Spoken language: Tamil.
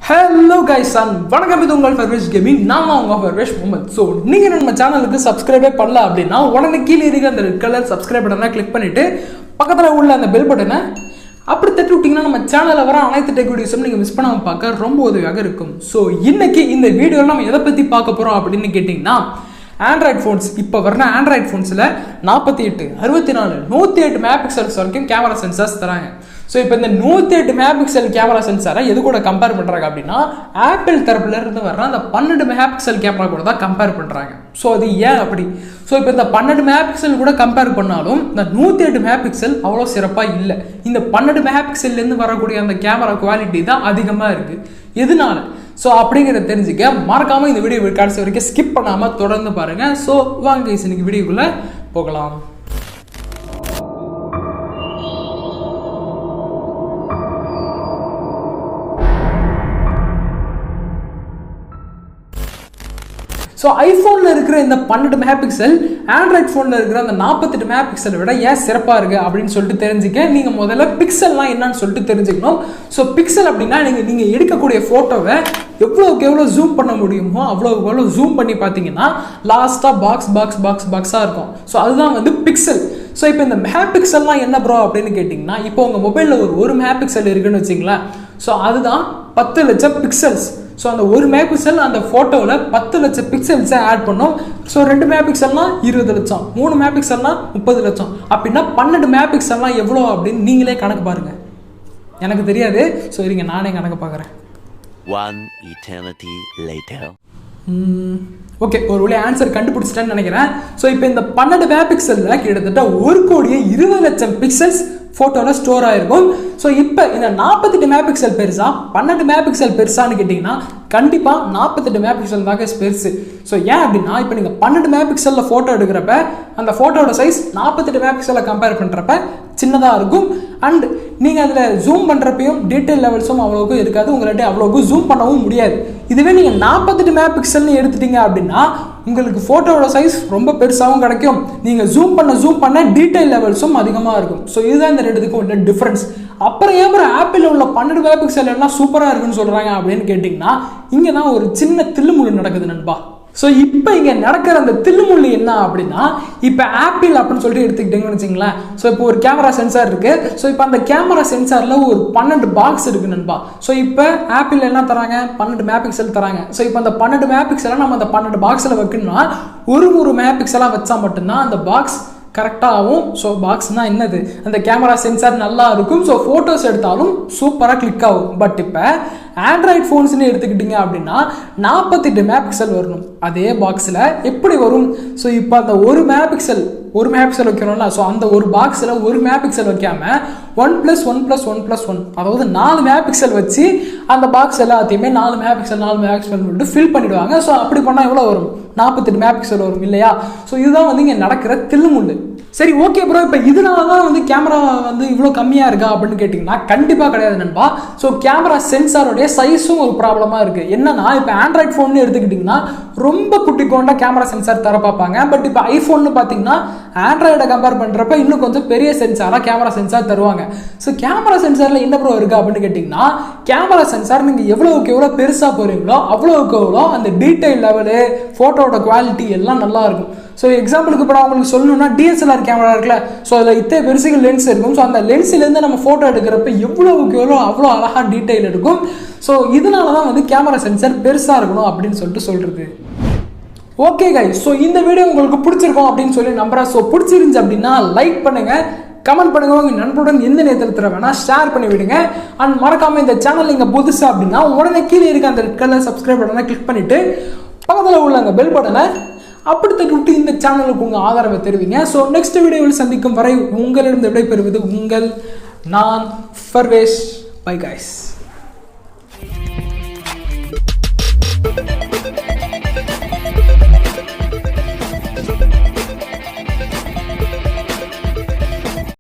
Hello guys and வணக்கம் இது உங்கள் ஃபர்வேஷ் கேமிங் நான் உங்கள் ஃபர்வேஷ் முகமது. ஸோ நீங்கள் நம்ம சேனலுக்கு சப்ஸ்கிரைபே பண்ணல அப்படின்னா உடனே கீழே இருக்க அந்த ரெட் கலர் சப்ஸ்கிரைப் பட்டனை கிளிக் பண்ணிவிட்டு பக்கத்தில் உள்ள அந்த பெல் பட்டனை அப்படி தட்டி விட்டிங்கன்னா நம்ம சேனலில் வர அனைத்து டெக் வீடியோஸும் நீங்கள் மிஸ் பண்ணாமல் பார்க்க ரொம்ப உதவியாக இருக்கும். ஸோ இன்றைக்கி இந்த வீடியோவில் நம்ம எதை பற்றி பார்க்க போகிறோம் அப்படின்னு கேட்டிங்கன்னா ஆண்ட்ராய்ட் ஃபோன்ஸ் இப்போ வர ஆண்ட்ராய்ட் ஃபோன்ஸில் 48, 64, 108 மெகாபிக்சல்ஸ் வரைக்கும் கேமரா சென்சார்ஸ் தராங்க. ஸோ இப்போ இந்த 108 மெகாபிக்சல் கேமரா சென்சாரை எது கூட கம்பேர் பண்ணுறாங்க அப்படின்னா ஆப்பிள் தரப்புல இருந்து வர்ற அந்த 12 மெகாபிக்சல் கேமரா கூட தான் கம்பேர் பண்ணுறாங்க. ஸோ அது ஏன் அப்படி? ஸோ இப்போ இந்த 12 மெகாபிக்சல் கூட கம்பேர் பண்ணாலும் இந்த 108 மெகாபிக்சல் அவ்வளோ சிறப்பாக இல்லை. இந்த 12 மெகாபிக்சல்லேருந்து வரக்கூடிய அந்த கேமரா குவாலிட்டி தான் அதிகமாக இருக்குது. எதனால? ஸோ அப்படிங்கிறத தெரிஞ்சுக்க மறக்காமல் இந்த வீடியோ கடைசி வரைக்கும் ஸ்கிப் பண்ணாமல் தொடர்ந்து பாருங்கள். ஸோ வாங்க இன்னைக்கு வீடியோக்குள்ளே போகலாம். ஸோ ஐஃபோனில் இருக்கிற இந்த 12 மெகாபிக்சல் ஆண்ட்ராய்ட் ஃபோனில் இருக்கிற அந்த 48 மெகாபிக்சலை விட ஏன் சிறப்பாக இருக்குது அப்படின்னு சொல்லிட்டு தெரிஞ்சுக்க நீங்கள் முதல்ல பிக்சல்லாம் என்னன்னு சொல்லிட்டு தெரிஞ்சுக்கணும். ஸோ பிக்சல் அப்படின்னா நீங்கள் எடுக்கக்கூடிய ஃபோட்டோவை எவ்வளோக்கு எவ்வளோ ஜூம் பண்ண முடியுமோ அவ்வளோக்கு எவ்வளோ ஜூம் பண்ணி பார்த்தீங்கன்னா லாஸ்ட்டாக பாக்ஸாக இருக்கும். ஸோ அதுதான் வந்து பிக்சல். ஸோ இப்போ இந்த மெகாபிக்சல்லாம் என்ன ப்ரோ அப்படின்னு கேட்டிங்கன்னா இப்போ உங்கள் மொபைலில் ஒரு மெகாபிக்சல் இருக்குன்னு வச்சிங்களேன். ஸோ அதுதான் 10 லட்சம் பிக்சல்ஸ். ஸோ அந்த 1 மெகாபிக்சல் அந்த ஃபோட்டோவில் 10 லட்சம் பிக்சல்ஸை ஆட் பண்ணோம். ஸோ 2 மெகாபிக்சல்னா 20 லட்சம், 3 மெகாபிக்சல்னா 30 லட்சம், அப்படின்னா 12 மெகாபிக்சல்லாம் எவ்வளோ அப்படின்னு நீங்களே கணக்கு பாருங்கள். எனக்கு தெரியாது. ஸோ இருங்க நானே கணக்கு பார்க்குறேன். One eternity later. ஓகே, ஒரு வழி ஆன்சர் கண்டுபிடிச்சிட்டேன்னு நினைக்கிறேன். ஸோ இப்போ இந்த 12 மெகாபிக்சலில் கிட்டத்தட்ட 1,20,00,000 பிக்சல்ஸ் ஃபோட்டோவில் ஸ்டோர் ஆகிருக்கும். ஸோ இப்போ இந்த 48 மெகாபிக்சல் பெருசா 12 மெகாபிக்சல் பெருசான்னு கேட்டிங்கன்னா கண்டிப்பாக 48 மெகாபிக்சல் தாங்க பெருசு. ஸோ ஏன் அப்படின்னா இப்போ நீங்கள் 12 மெகாபிக்சலில் ஃபோட்டோ எடுக்கிறப்ப அந்த ஃபோட்டோட சைஸ் 48 மெகாபிக்சலை கம்பேர் பண்ணுறப்ப சின்னதாக இருக்கும். அண்ட் நீங்கள் அதில் ஜூம் பண்ணுறப்பையும் டீட்டெயில் லெவல்ஸும் அவ்வளோக்கும் இருக்காது, உங்கள்கிட்ட அவ்வளோக்கும் ஜூம் பண்ணவும் முடியாது. இதுவே நீங்கள் 48 மெகாபிக்சல்னு எடுத்துட்டீங்க அப்படின்னா உங்களுக்கு ஃபோட்டோவோட சைஸ் ரொம்ப பெருசாகவும் கிடைக்கும், நீங்கள் ஜூம் பண்ண டீட்டெயில் லெவல்ஸும் அதிகமாக இருக்கும். ஸோ இதுதான் இந்த ரெண்டுத்துக்கும் உள்ள டிஃப்ரென்ஸ். அப்புறம் ஏன் ஆப்பிள் உள்ள 12 மெகாபிக்சல் எல்லாம் சூப்பராக இருக்குன்னு சொல்கிறாங்க அப்படின்னு கேட்டிங்கன்னா இங்கே தான் ஒரு சின்ன தில்லுமுள்ளு நடக்குது நண்பா. ஸோ இப்போ இங்கே நடக்கிற அந்த தில்லுமுள்ளு என்ன அப்படின்னா இப்போ ஆப்பிள் அப்படின்னு சொல்லிட்டு எடுத்துக்கிட்டீங்கன்னு வச்சுங்களேன். ஸோ இப்போ ஒரு கேமரா சென்சார் இருக்குது. ஸோ இப்போ அந்த கேமரா சென்சாரில் ஒரு 12 பாக்ஸ் இருக்குது நண்பா. ஸோ இப்போ ஆப்பிள் என்ன தராங்க? 12 மெகாபிக்சல் தராங்க. ஸோ இப்போ அந்த 12 மெகாபிக்சலை நம்ம அந்த 12 பாக்ஸில் வைக்கணும்னா ஒரு மெகாபிக்சலாக வச்சா மட்டும்தான் அந்த பாக்ஸ் கரெக்டாக ஆகும். ஸோ பாக்ஸ்னால் என்னது? அந்த கேமரா சென்சார் நல்லா இருக்கும். ஸோ ஃபோட்டோஸ் எடுத்தாலும் சூப்பராக கிளிக் ஆகும். பட் இப்போ ஆண்ட்ராய்ட் ஃபோன்ஸ்னு எடுத்துக்கிட்டிங்க அப்படின்னா 48 மெகாபிக்சல் வரணும். அதே பாக்ஸில் எப்படி வரும்? ஸோ இப்போ அந்த 1 மெகாபிக்சல் வைக்கணும்ல. ஸோ அந்த ஒரு பாக்ஸில் 1 மெகாபிக்சல் வைக்காமல் 1+1+1+1 அதாவது 4 மெகாபிக்சல் வச்சு அந்த பாக்ஸ் எல்லாத்தையுமே 4 மெகாபிக்சல் சொல்லிட்டு ஃபில் பண்ணிவிடுவாங்க. ஸோ அப்படி பண்ணால் எவ்வளோ வரும்? 48 மெகாபிக்சல் வரும் இல்லையா? ஸோ இதுதான் வந்து இங்கே நடக்கிற தில்லுமுள்ளு. சரி, ஓகே ப்ரோ, இப்போ இதனால தான் வந்து கேமரா வந்து இவ்வளோ கம்மியாக இருக்கா அப்படின்னு கேட்டிங்கன்னா கண்டிப்பாக கிடையாது நண்பா. ஸோ கேமரா சென்சாரோடைய சைஸும் ஒரு ப்ராப்ளமாக இருக்குது. என்னன்னா இப்போ ஆண்ட்ராய்ட் ஃபோன்னு எடுத்துக்கிட்டிங்கன்னா ரொம்ப குட்டிக்கோண்டா கேமரா சென்சார் தர பார்ப்பாங்க. பட் இப்போ ஐஃபோன்னு பார்த்தீங்கன்னா ஆண்ட்ராய்டை கம்பேர் பண்ணுறப்ப இன்னும் கொஞ்சம் பெரிய சென்சாராக கேமரா சென்சார் தருவாங்க. ஸோ கேமரா சென்சாரில் என்ன ப்ரோ இருக்குது அப்படின்னு கேட்டிங்கன்னா கேமரா சென்சார் நீங்கள் எவ்வளோக்கு எவ்வளோ பெருசாக போகிறீங்களோ அவ்வளோக்கு எவ்வளோ அந்த டீட்டெயில் லெவலு ஃபோட்டோவோட குவாலிட்டி எல்லாம் நல்லா இருக்கும். ஸோ எக்ஸாம்பிளுக்கு இப்போ நான் உங்களுக்கு சொல்லணும்னா டிஎஸ்எல்ஆர் கேமரா இருக்குல்ல. ஸோ அதில் இத்தனை பெருசுக்கு லென்ஸ் இருக்கும். ஸோ அந்த லென்ஸ்லேருந்து நம்ம ஃபோட்டோ எடுக்கிறப்ப எவ்வளோக்கு எவ்வளோ அவ்வளோ அழகாக டீட்டெயில் எடுக்கும். ஸோ இதனால தான் வந்து கேமரா சென்சார் பெருசாக இருக்கணும் அப்படின்னு சொல்கிறது. ஓகே கைஸ், ஸோ இந்த வீடியோ உங்களுக்கு பிடிச்சிருக்கும் அப்படின்னு சொல்லி நம்புறேன். ஸோ பிடிச்சிருந்துச்சு அப்படின்னா லைக் பண்ணுங்கள், கமெண்ட் பண்ணுங்க, உங்கள் நண்பருடன் எந்த நேரத்தில் வேணால் ஷேர் பண்ணி விடுங்க. அண்ட் மறக்காமல் இந்த சேனல் நீங்கள் புதுசாக அப்படின்னா உடனே கீழே இருக்க அந்த ரெட் கலர் சப்ஸ்கிரைப் பட்டனை கிளிக் பண்ணிவிட்டு பக்கத்தில் உள்ள அந்த பெல் பட்டனை அப்படி தட்டி இந்த சேனலுக்கு உங்கள் ஆதரவை தெரிவிங்க. ஸோ நெக்ஸ்ட் வீடியோவில் சந்திக்கும் வரை உங்களிடம் விடைபெறுவது நான் ஃபர்வேஷ். Bye guys.